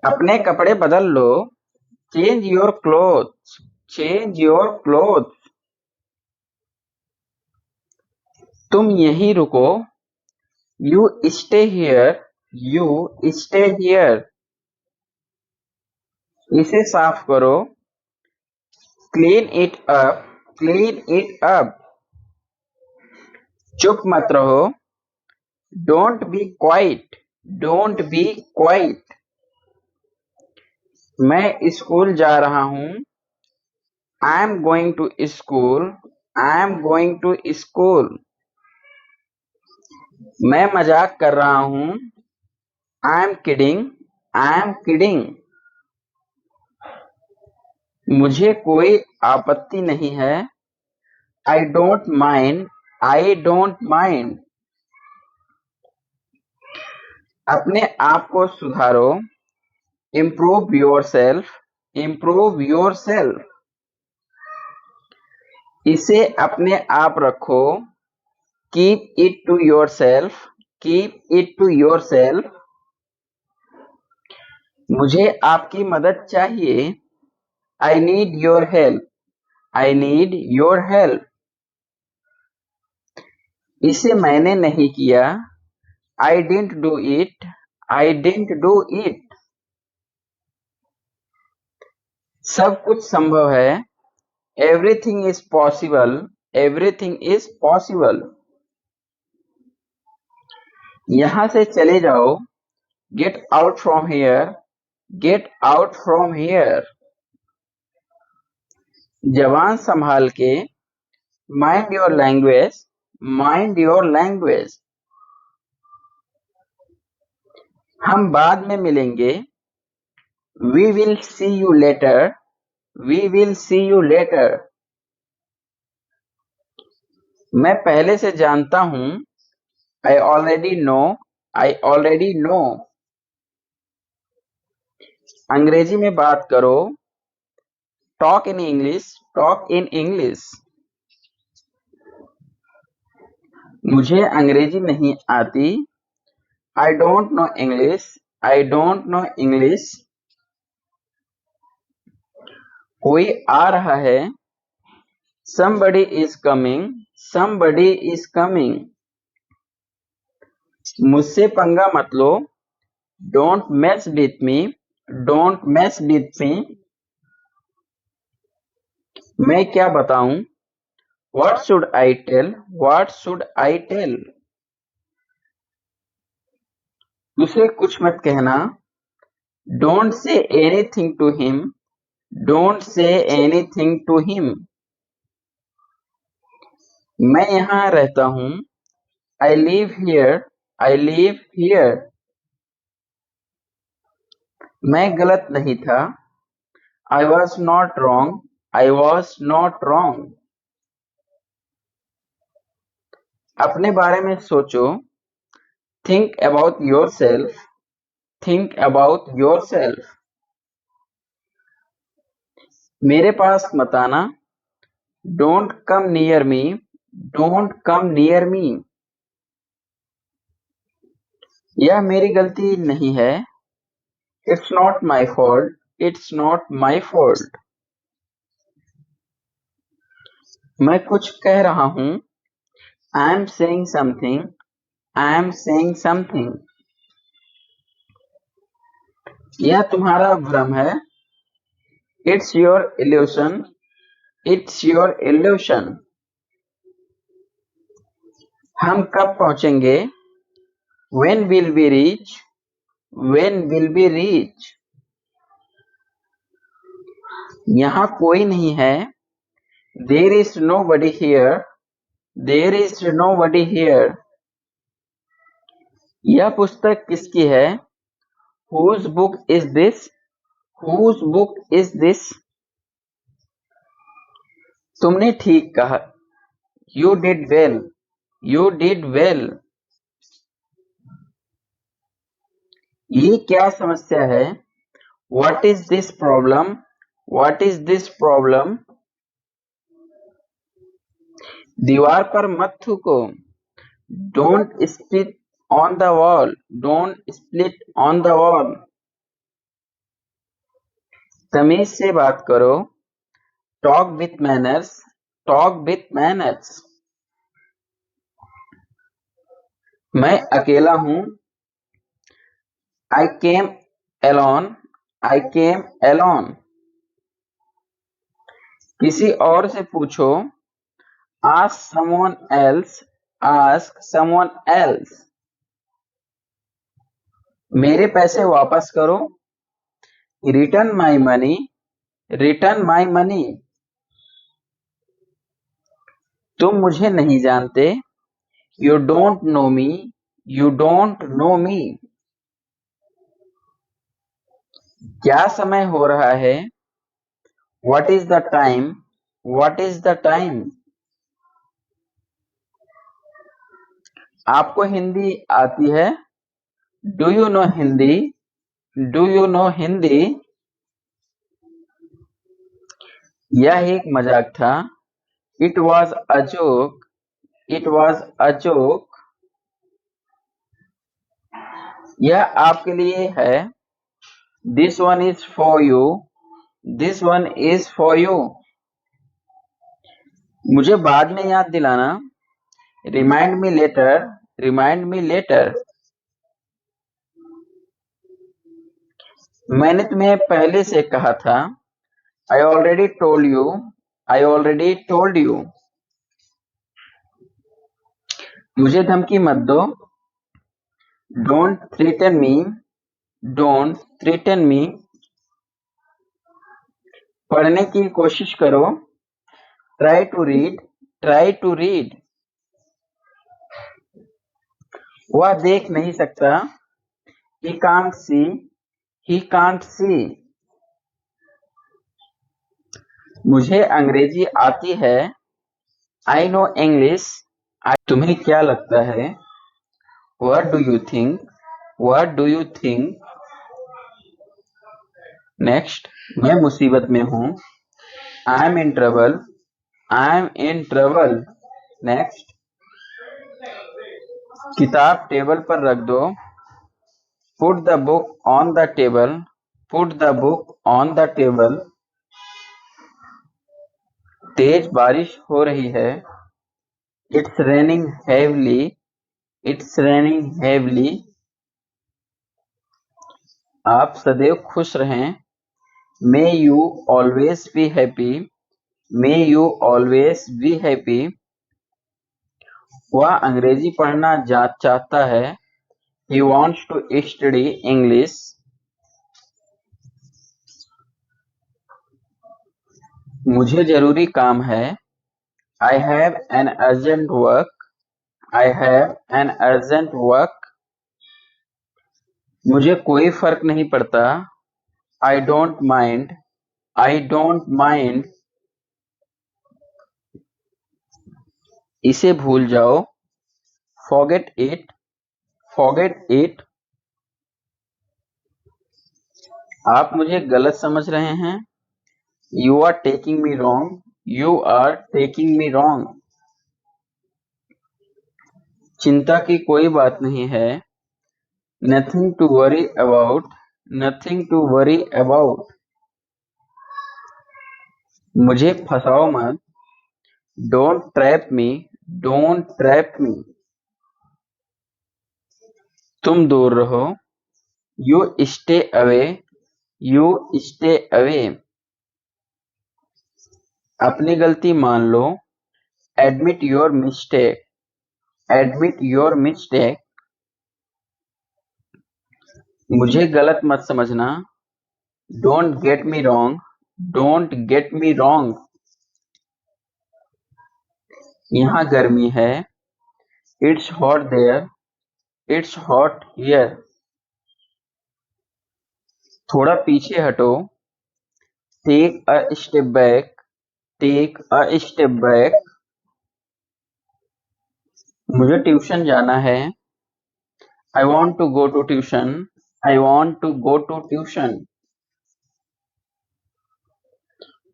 अपने कपड़े बदल लो। Change your clothes. Change your clothes. तुम यहीं रुको। You stay here. You stay here. इसे साफ करो। Clean it up. Clean it up. चुप मत रहो। Don't be quiet. Don't be quiet. मैं स्कूल जा रहा हूँ। I am going to school. I am going to school. मैं मजाक कर रहा हूँ। I am kidding. I am kidding. मुझे कोई आपत्ति नहीं है। I don't mind. I don't mind. अपने आप को सुधारो। Improve yourself. Improve yourself. इसे अपने आप रखो। Keep it to yourself. Keep it to yourself. मुझे आपकी मदद चाहिए। I need your help. I need your help. इसे मैंने नहीं किया। I didn't do it. I didn't do it. सब कुछ संभव है। Everything is possible. Everything is possible. यहां से चले जाओ। Get out from here. Get out from here. जबान संभाल के। Mind your language. Mind your language. हम बाद में मिलेंगे। We will see you later. We will see you later. मैं पहले से जानता हूं। I already know. I already know. अंग्रेजी में बात करो। Talk in English. Talk in English. मुझे अंग्रेजी नहीं आती। I don't know English. I don't know English. कोई आ रहा है। somebody is coming। somebody is coming। मुझसे पंगा मत लो। Don't mess with me. Don't mess with me. मैं क्या बताऊं। What should I tell. What should I tell. उसे कुछ मत कहना। Don't say anything to him. Don't say anything to him. मैं यहाँ रहता हूँ। I live here. I live here. मैं गलत नहीं था। I was not wrong. I was not wrong. अपने बारे में सोचो। Think about your self. Think about your self. मेरे पास मत आना। Don't come near me. Don't come near me. यह मेरी गलती नहीं है। It's not my fault. It's not my fault. मैं कुछ कह रहा हूँ। I am saying something. I am saying something. यह तुम्हारा भ्रम है। It's your evolution. It's your evolution. हम कब पहुंचेंगे। When will we reach? When will we reach? यहाँ कोई नहीं है। There is nobody here. There is nobody here. यह पुस्तक किसकी है। Whose book is this? Whose book is this? तुमने ठीक कहा। You did well. You did well. ये क्या समस्या है। What is this problem? What is this problem? दीवार पर मत थूको। Don't spit on the wall. Don't split on the wall. तमीज से बात करो। Talk with manners, talk with manners. मैं अकेला हूं। I came alone, I came alone. किसी और से पूछो। Ask someone else, ask someone else. मेरे पैसे वापस करो। Return my money, return my money. तुम मुझे नहीं जानते। You don't know me, you don't know me. क्या समय हो रहा है? What is the time? What is the time? आपको हिंदी आती है? Do you know Hindi? Do you know Hindi? यह एक मजाक था। It was a joke. It was a joke. यह आपके लिए है। This one is for you. This one is for you. मुझे बाद में याद दिलाना। Remind me later. Remind me later. मैंने तुम्हें पहले से कहा था। I already told you. I already told you. मुझे धमकी मत दो। Don't threaten me. Don't threaten me. पढ़ने की कोशिश करो। Try to read. Try to read. वह देख नहीं सकता। He can't see. He can't see. मुझे अंग्रेजी आती है। I know English. तुम्हें क्या लगता है? What do you think? What do you think? Next, मैं मुसीबत में हूँ। I am in trouble. I am in trouble. Next, किताब टेबल पर रख दो। Put the book on the table. Put the book on the table. तेज बारिश हो रही है। It's raining heavily. It's raining heavily. आप सदैव खुश रहें। May you always be happy. May you always be happy. वह अंग्रेजी पढ़ना चाहता है। He wants to study English. मुझे जरूरी काम है। I have an urgent work. I have an urgent work. मुझे कोई फर्क नहीं पड़ता। I don't mind. I don't mind. इसे भूल जाओ। Forget it. Forget it. आप मुझे गलत समझ रहे हैं। You are taking me wrong. You are taking me wrong. चिंता की कोई बात नहीं है। Nothing to worry about. Nothing to worry about. मुझे फंसाओ मत। Don't trap me. Don't trap me. तुम दूर रहो। You stay away. You stay away. अपनी गलती मान लो। Admit your mistake. Admit your mistake. मुझे गलत मत समझना। Don't get me wrong. Don't get me wrong. यहाँ गर्मी है। It's hot there. It's hot here. थोड़ा पीछे हटो। Take a step back. Take a step back. मुझे ट्यूशन जाना है। I want to go to tuition. I want to go to tuition.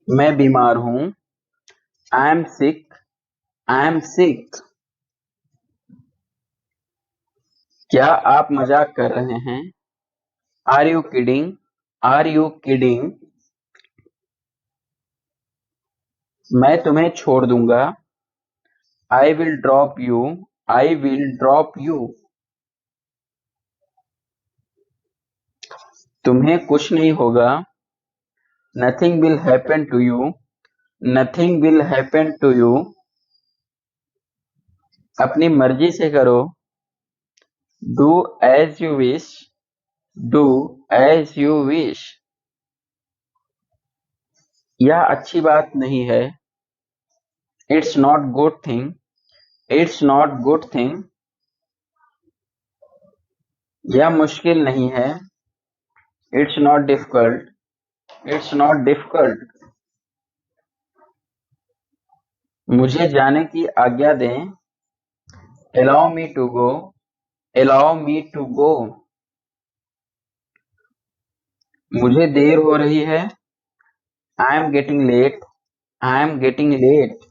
मैं बीमार हूँ। I am sick. I am sick. क्या आप मजाक कर रहे हैं? Are you kidding? Are you kidding? मैं तुम्हें छोड़ दूंगा। I will drop you. I will drop you. तुम्हें कुछ नहीं होगा। Nothing will happen to you. Nothing will happen to you. अपनी मर्जी से करो। Do as you wish. Do as you wish. यह अच्छी बात नहीं है। It's not good thing. It's not good thing. यह मुश्किल नहीं है। It's not difficult. It's not difficult. मुझे जाने की आज्ञा दें। Allow me to go. Allow me to go. मुझे देर हो रही है। I am getting late. I am getting late.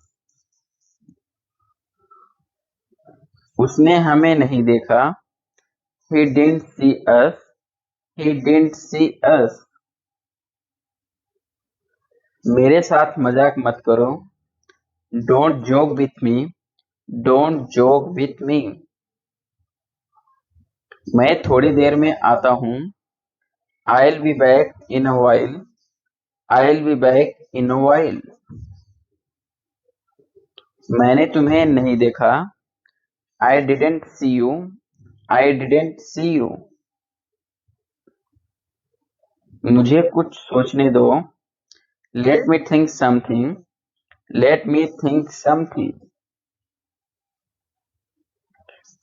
उसने हमें नहीं देखा। He didn't see us. He didn't see us. मेरे साथ मजाक मत करो। Don't joke with me. Don't joke with me. मैं थोड़ी देर में आता हूँ। I'll be back in a while. I'll be back in a while. मैंने तुम्हें नहीं देखा। I didn't see you. I didn't see you. मुझे कुछ सोचने दो। Let me think something. Let me think something.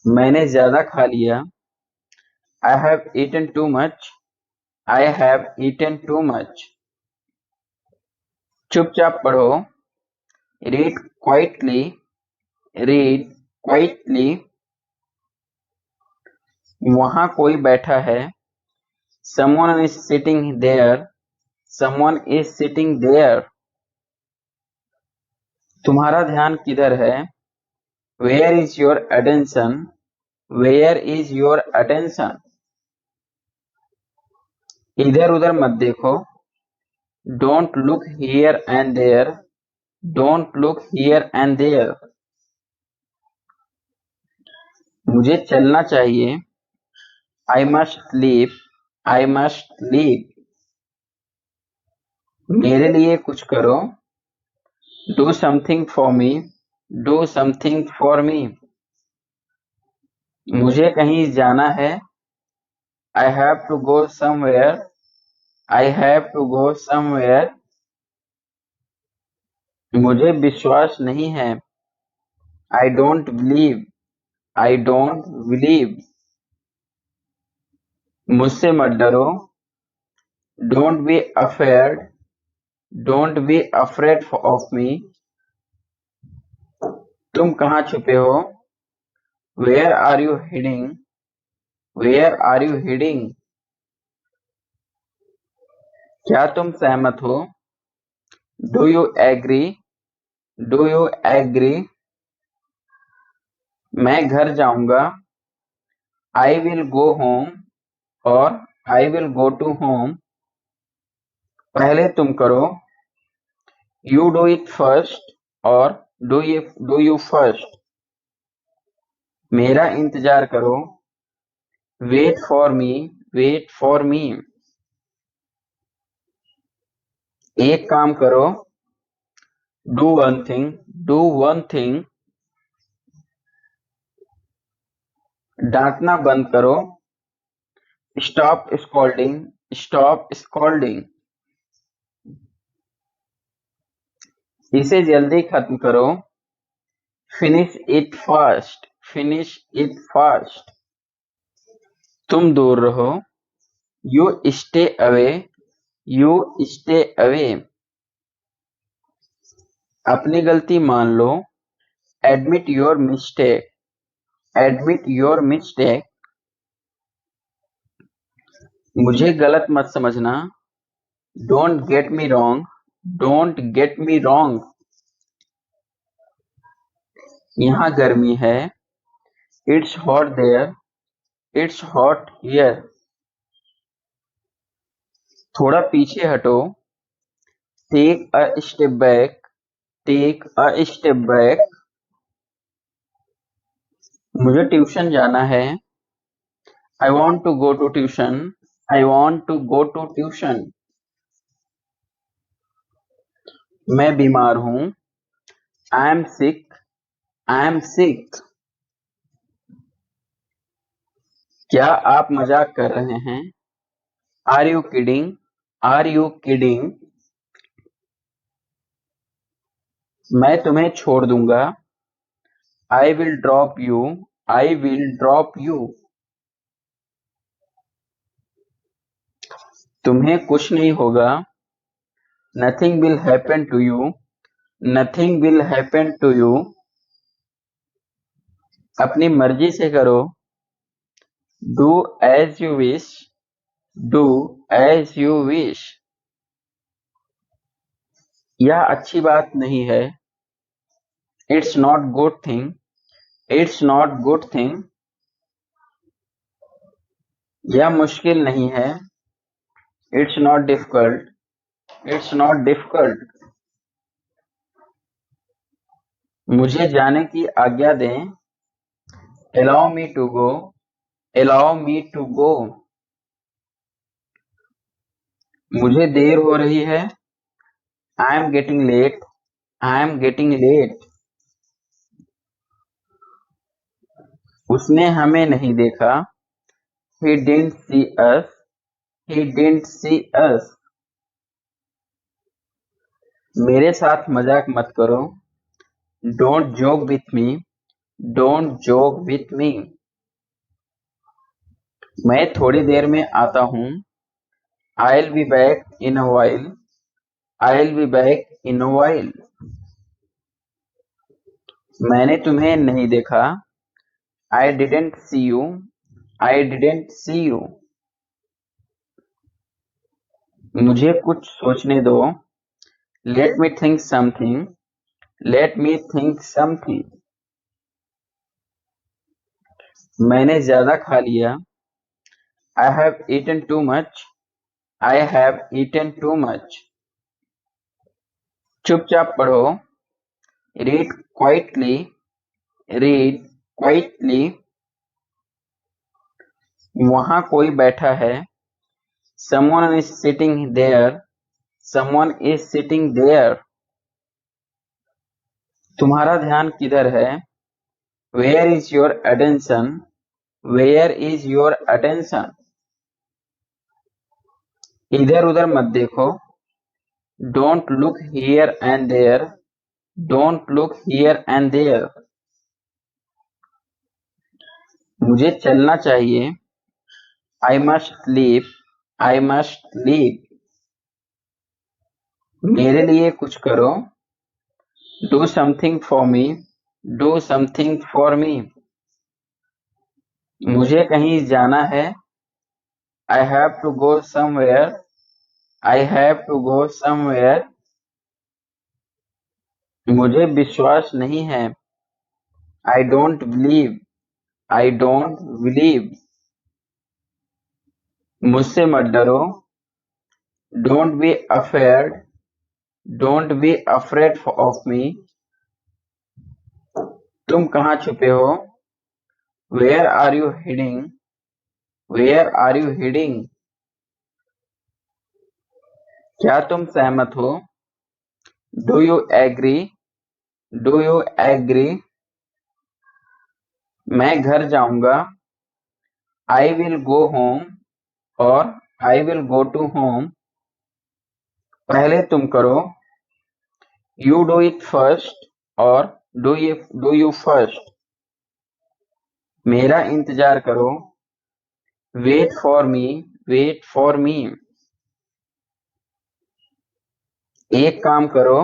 मैंने ज्यादा खा लिया। I have eaten too much. I have eaten too much. चुपचाप पढ़ो। Read quietly. Read quietly. वहां कोई बैठा है। Someone is sitting there. Someone is sitting there. तुम्हारा ध्यान किधर है? Where is your attention? Where is your attention? इधर उधर मत देखो। Don't look here and there. Don't look here and there. मुझे चलना चाहिए। I must leave. I must leave. मेरे लिए कुछ करो। Do something for me. Do something for me. मुझे कहीं जाना है। I have to go somewhere. I have to go somewhere. मुझे विश्वास नहीं है। I don't believe. I don't believe. मुझसे मत डरो। Don't be afraid. Don't be afraid of me. तुम कहाँ छुपे हो? Where are you hiding? Where are you hiding? क्या तुम सहमत हो? Do you agree? Do you agree? मैं घर जाऊंगा। I will go home और I will go to home. पहले तुम करो। You do it first और do you first. मेरा इंतजार करो। Wait for me. Wait for me. एक काम करो। Do one thing. Do one thing. डांटना बंद करो। Stop scolding. Stop scolding. इसे जल्दी खत्म करो। Finish it fast. Finish it fast. तुम दूर रहो। You stay away. You stay away. अपनी गलती मान लो। Admit your mistake. Admit your mistake. मुझे गलत मत समझना। Don't get me wrong. Don't get me wrong. यहाँ गर्मी है। It's hot there. It's hot here. थोड़ा पीछे हटो। Take a step back. Take a step back. मुझे ट्यूशन जाना है। I want to go to tuition. I want to go to tuition. मैं बीमार हूँ। I am sick. I am sick. क्या आप मजाक कर रहे हैं? Are you kidding? Are you kidding? मैं तुम्हें छोड़ दूंगा। I will drop you. I will drop you. तुम्हें कुछ नहीं होगा। Nothing will happen to you. Nothing will happen to you. अपनी मर्जी से करो। Do as you wish. Do as you wish. यह अच्छी बात नहीं है। It's not good thing. It's not good thing. यह मुश्किल नहीं है। It's not difficult. It's not difficult. मुझे जाने की आज्ञा दें। Allow me to go. Allow me to go. मुझे देर हो रही है। I am getting late. I am getting late. उसने हमें नहीं देखा। He didn't see us. He didn't see us. मेरे साथ मजाक मत करो। Don't joke with me. Don't joke with me. मैं थोड़ी देर में आता हूँ। I'll be back in a while. I'll be back in a while. मैंने तुम्हें नहीं देखा। I didn't see you. I didn't see you. मुझे कुछ सोचने दो। Let me think something. Let me think something. मैंने ज्यादा खा लिया। I have eaten too much. I have eaten too much. चुपचाप पढ़ो। Read quietly. Read quietly. वहाँ कोई बैठा है। Someone is sitting there. Someone is sitting there. तुम्हारा ध्यान किधर है? Where is your attention? Where is your attention? इधर उधर मत देखो। Don't look here and there. Don't look here and there. मुझे चलना चाहिए। I must leave. I must leave. मेरे लिए कुछ करो। Do something for me. Do something for me. मुझे कहीं जाना है। I have to go somewhere. I have to go somewhere. मुझे विश्वास नहीं है। I don't believe. I don't believe. मुझसे मत डरो। Don't be afraid. Don't be afraid of me. तुम कहाँ छुपे हो? Where are you hiding? Where are you hiding? क्या तुम सहमत हो? Do you agree? Do you agree? मैं घर जाऊंगा। I will go home और I will go to home. पहले तुम करो। You do it first और do you first. मेरा इंतजार करो। Wait for me. Wait for me. एक काम करो।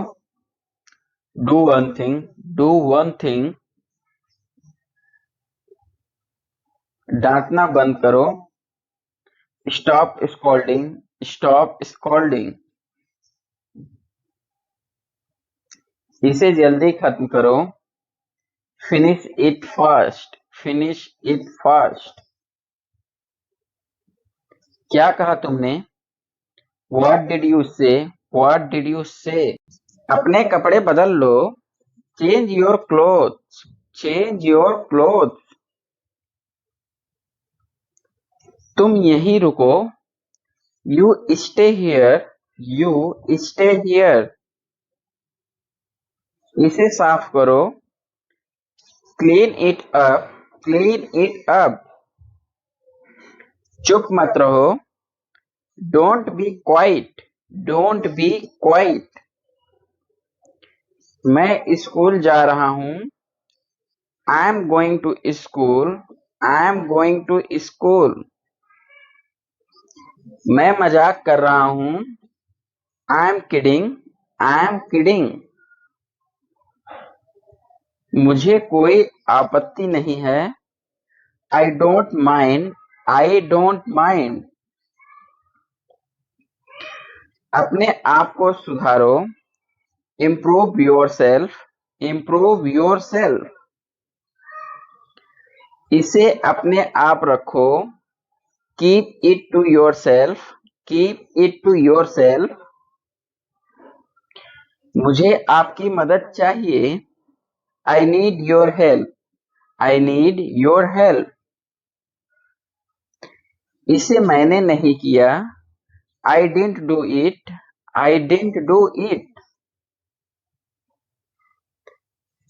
Do one thing. Do one thing. डांटना बंद करो। Stop scolding. Stop scolding. इसे जल्दी खत्म करो। Finish it fast. Finish it fast. क्या कहा तुमने? What did you say? What did you say? अपने कपड़े बदल लो। Change your clothes. Change your clothes. तुम यहीं रुको। You stay here. You stay here. इसे साफ करो। Clean it up. Clean it up. चुप मत रहो। Don't be quiet. Don't be quiet. मैं स्कूल जा रहा हूँ। I am going to school. I am going to school. मैं मजाक कर रहा हूँ। I am kidding. I am kidding. मुझे कोई आपत्ति नहीं है। I don't mind. I don't mind. अपने आप को सुधारो। Improve yourself. Improve yourself. इसे अपने आप रखो। Keep it to yourself. Keep it to yourself. मुझे आपकी मदद चाहिए। I need your help. I need your help. इसे मैंने नहीं किया। I didn't do it. I didn't do it.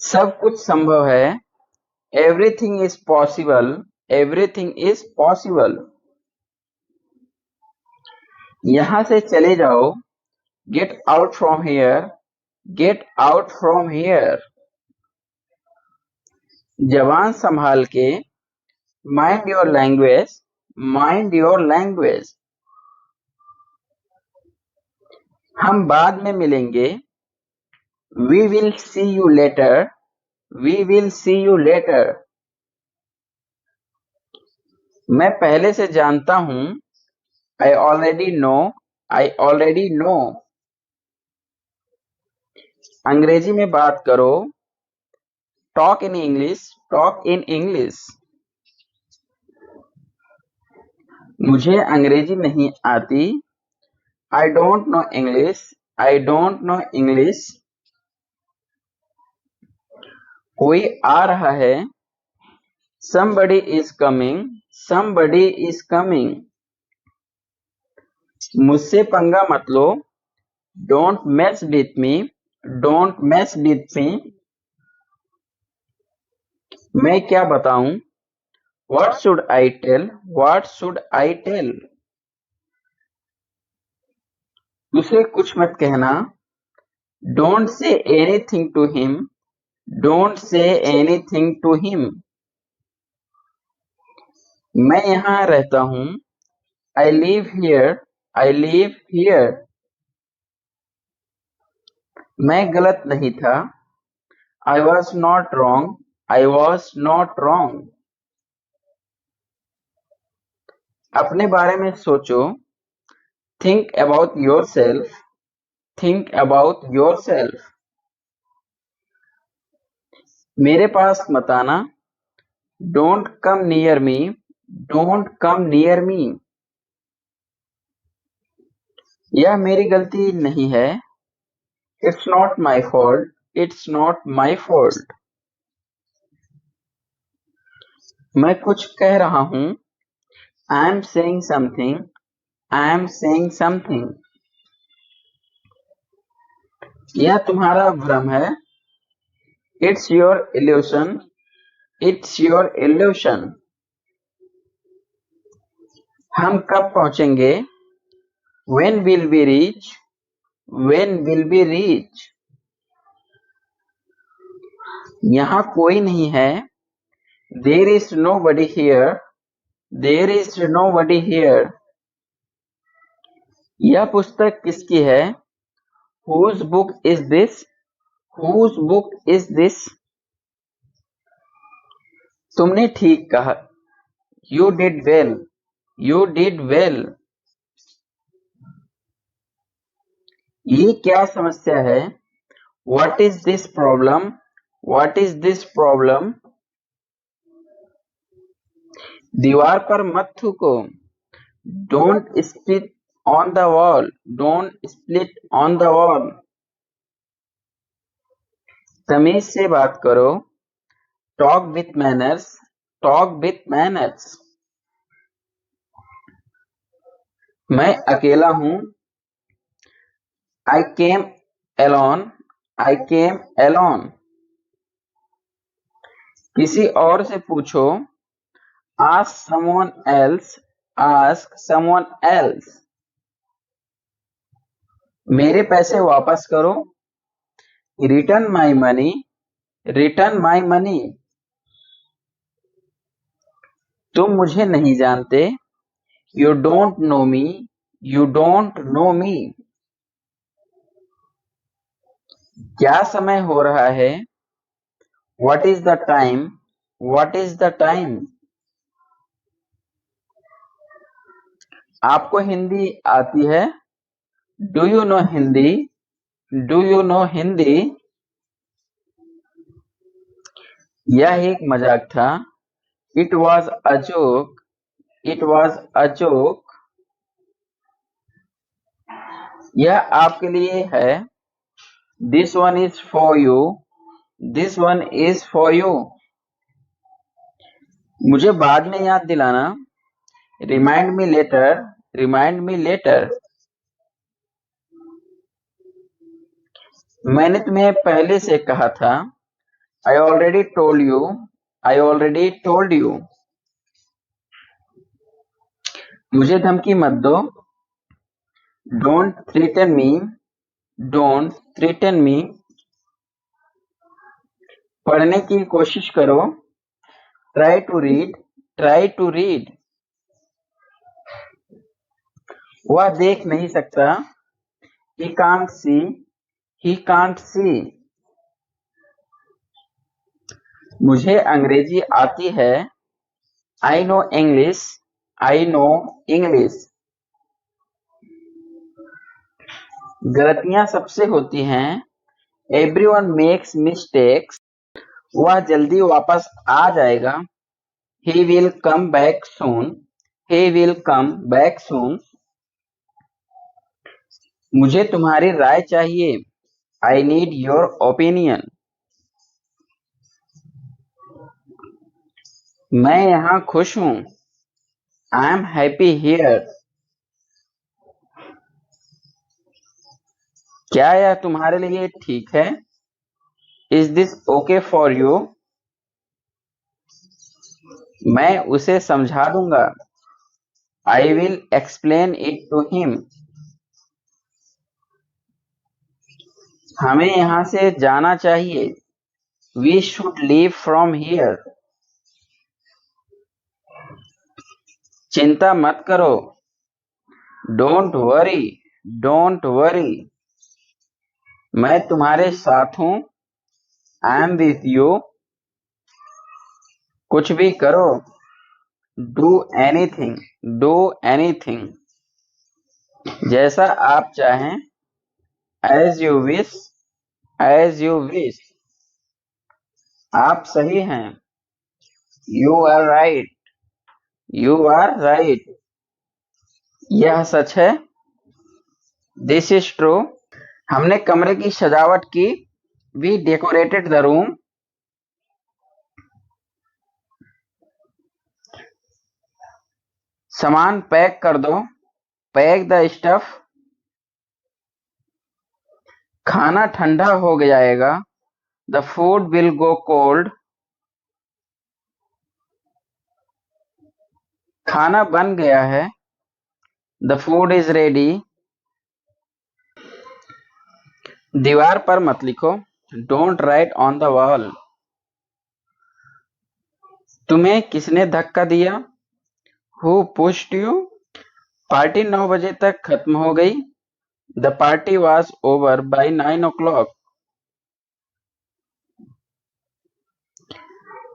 सब कुछ संभव है। Everything is possible. Everything is possible. यहां से चले जाओ। Get out from here. Get out from here. जबान संभाल के। Mind your language. Mind your language. हम बाद में मिलेंगे। We will see you later. We will see you later. मैं पहले से जानता हूं। I already know. I already know. अंग्रेजी में बात करो। Talk in English. Talk in English. मुझे अंग्रेजी नहीं आती। I don't know English. I don't know English. कोई आ रहा है। somebody is coming। somebody is coming। मुझसे पंगा मत लो। Don't mess with me. Don't mess with me. मैं क्या बताऊं। What should I tell. What should I tell. उसे कुछ मत कहना। Don't say anything to him. Don't say anything to him. मैं यहाँ रहता हूँ। I live here. I live here. मैं गलत नहीं था। I was not wrong. I was not wrong. अपने बारे में सोचो। Think about your self. Think about your self. मेरे पास मत आना। Don't come near me. Don't come near me. यह मेरी गलती नहीं है। It's not my fault. It's not my fault. मैं कुछ कह रहा हूं। I am saying something. I am saying something. यह तुम्हारा भ्रम है। It's your evolution. It's your evolution. हम कब पहुंचेंगे। When will we reach? When will we reach? यहाँ कोई नहीं है। There is nobody here. There is nobody here. यह पुस्तक किसकी है। Whose book is this? Whose book is this? तुमने ठीक कहा। You did well. You did well. ये क्या समस्या है। What is this problem? What is this problem? दीवार पर मत थूको। Don't spit on the wall. Don't split on the wall. तमीज से बात करो। Talk with manners, talk with manners. मैं अकेला हूं। I came alone, I came alone. किसी और से पूछो। Ask someone else, ask someone else. मेरे पैसे वापस करो। Return my money, return my money. तुम मुझे नहीं जानते। You don't know me, you don't know me. क्या समय हो रहा है? What is the time, what is the time. आपको हिंदी आती है? Do you know Hindi, do you know Hindi. यह एक मजाक था। It was a joke, it was a joke. यह आपके लिए है। This one is for you, this one is for you. मुझे बाद में याद दिलाना। Remind me later, remind me later. मैंने तुम्हें पहले से कहा था। I already told you, I already told you. मुझे धमकी मत दो। Don't threaten me, don't threaten me. पढ़ने की कोशिश करो। Try to read, try to read. वह देख नहीं सकता। He can't see, he can't see. मुझे अंग्रेजी आती है। I know English, I know English. गलतियां सबसे होती हैं। Everyone makes mistakes. वह जल्दी वापस आ जाएगा। He will come back soon, he will come back soon. मुझे तुम्हारी राय चाहिए। I need your opinion. मैं यहाँ खुश हूँ। I am happy here. क्या यह तुम्हारे लिए ठीक है? Is this okay for you? मैं उसे समझा दूंगा। I will explain it to him. हमें यहाँ से जाना चाहिए। We should leave from here. चिंता मत करो। Don't worry, don't worry. मैं तुम्हारे साथ हूँ। I am with you. कुछ भी करो। Do anything, do anything. जैसा आप चाहें। As you wish, as you wish. आप सही हैं। You are right, you are right. यह सच है। This is true. हमने कमरे की सजावट की। We decorated the room. सामान पैक कर दो। Pack the stuff. खाना ठंडा हो जाएगा। The food will go cold. खाना बन गया है। The food is ready. दीवार पर मत लिखो। Don't write on the wall. तुम्हें किसने धक्का दिया? Who pushed you? पार्टी 9 बजे तक खत्म हो गई। The party was over by 9 o'clock।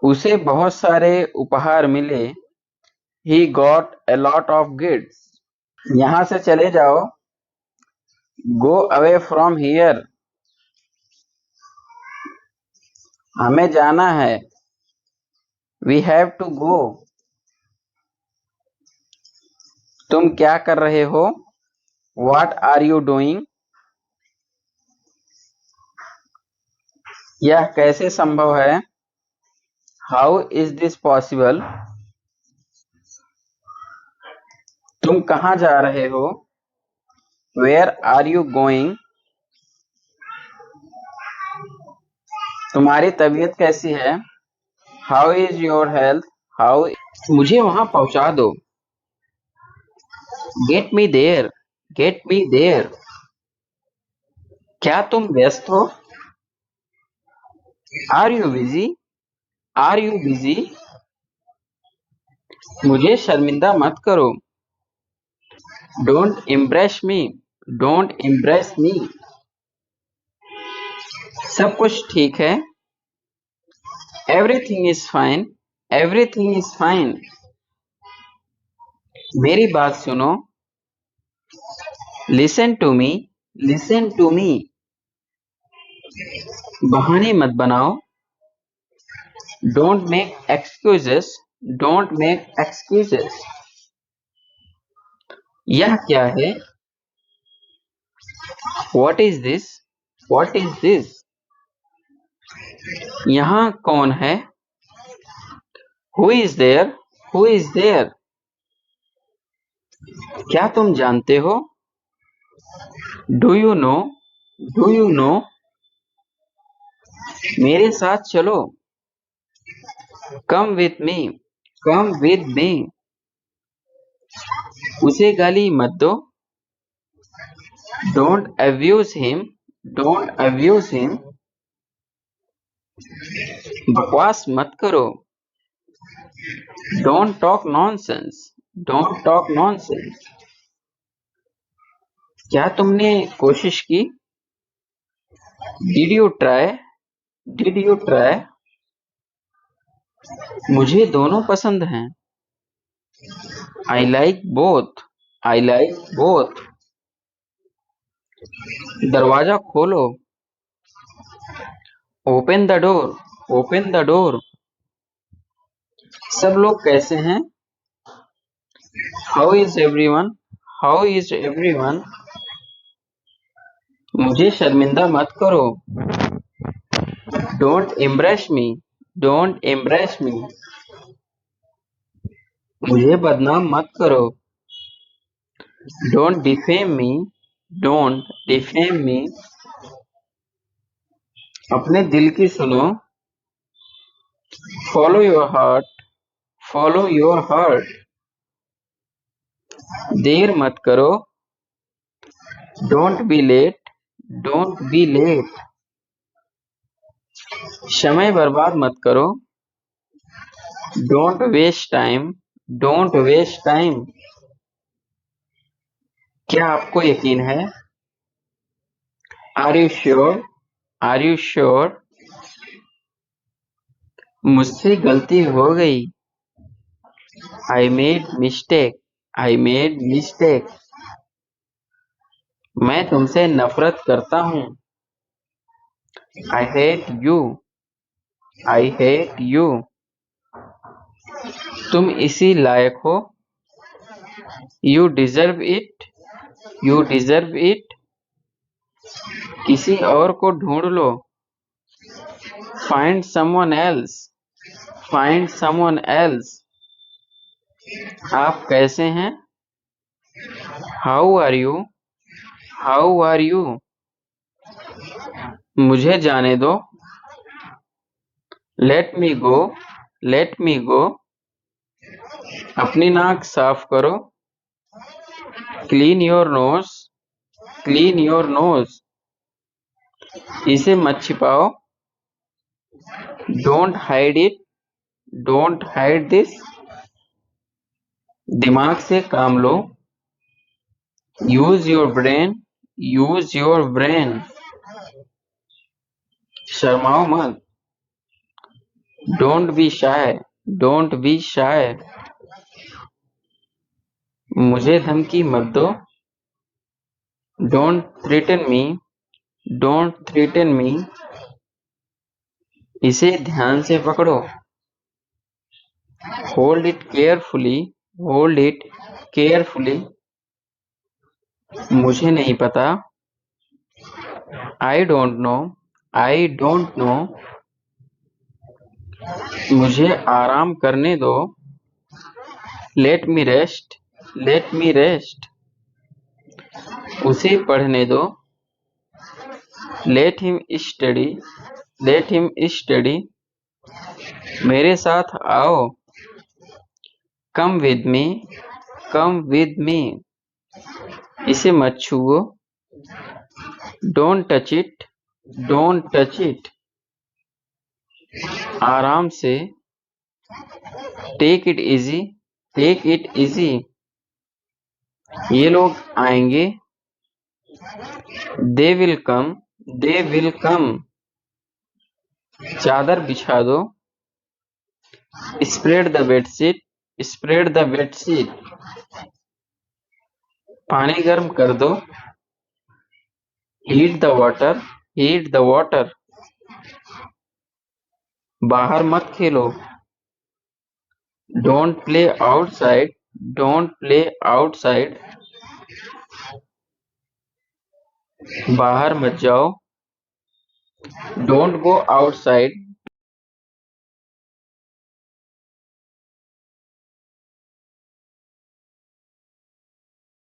उसे बहुत सारे उपहार मिले। He got a lot of gifts। यहाँ से चले जाओ। Go away from here. हमें जाना है। We have to go. तुम क्या कर रहे हो? What are you doing? यह कैसे संभव है? How is this possible? तुम कहाँ जा रहे हो? Where are you going? तुम्हारी तबीयत कैसी है? How is your health? How मुझे वहां पहुंचा दो। Get me there. Get me there. क्या तुम व्यस्त हो? Are you busy? Are you busy? मुझे शर्मिंदा मत करो। Don't impress me. Don't impress me. सब कुछ ठीक है। Everything is fine. Everything is fine. मेरी बात सुनो। Listen to me. Listen to me. बहाने मत बनाओ। Don't make excuses. Don't make excuses. यह क्या है? What is this? What is this? यहाँ कौन है? Who is there? Who is there? क्या तुम जानते हो? Do you know? Do you know? मेरे साथ चलो। Come with me. Come with me. उसे गाली मत दो। Don't abuse him. Don't abuse him. बकवास मत करो। Don't talk nonsense. Don't talk nonsense. क्या तुमने कोशिश की? Did you try? Did you try? मुझे दोनों पसंद हैं। I like both. I like both. दरवाजा खोलो। Open the door. Open the door. सब लोग कैसे हैं? How is everyone? How is everyone? मुझे शर्मिंदा मत करो। Don't embrace me. Don't embrace me. मुझे बदनाम मत करो। Don't defame me. Don't defame me. अपने दिल की सुनो। Follow your heart. Follow your heart. देर मत करो। Don't be late. Don't be late. समय बर्बाद मत करो। Don't waste time. Don't waste time. क्या आपको यकीन है? Are you sure? Are you sure? मुझसे गलती हो गई। I made mistake. I made mistake. मैं तुमसे नफरत करता हूँ। I hate you. I hate you. तुम इसी लायक हो। You deserve it. You deserve it. किसी और को ढूंढ लो। Find someone else. Find someone else. आप कैसे हैं? How are you? How are you? मुझे जाने दो। Let me go. Let me go. अपनी नाक साफ करो। Clean your nose. Clean your nose. इसे मत छिपाओ। Don't hide it. Don't hide this. दिमाग से काम लो। Use your brain. Use your brain. शर्माओ मत। Don't be shy. Don't be shy. मुझे धमकी मत दो। Don't threaten me. Don't threaten me. इसे ध्यान से पकड़ो। Hold it carefully. Hold it carefully. मुझे नहीं पता। आई don't no. I don't no, मुझे आराम करने दो। लेट मी रेस्ट, लेट मी रेस्ट, उसे पढ़ने दो। Let him study, let him study, मेरे साथ आओ। Come with me, come with me, इसे मत छुओ। Don't touch it, don't touch it, आराम से। Take it easy, take it easy, ये लोग आएंगे। They will come, they will come, चादर बिछा दो। Spread the bedsheet, spread the bedsheet, पानी गर्म कर दो। Heat the water, heat the water, बाहर मत खेलो। Don't play outside, don't play outside, बाहर मत जाओ। Don't go outside,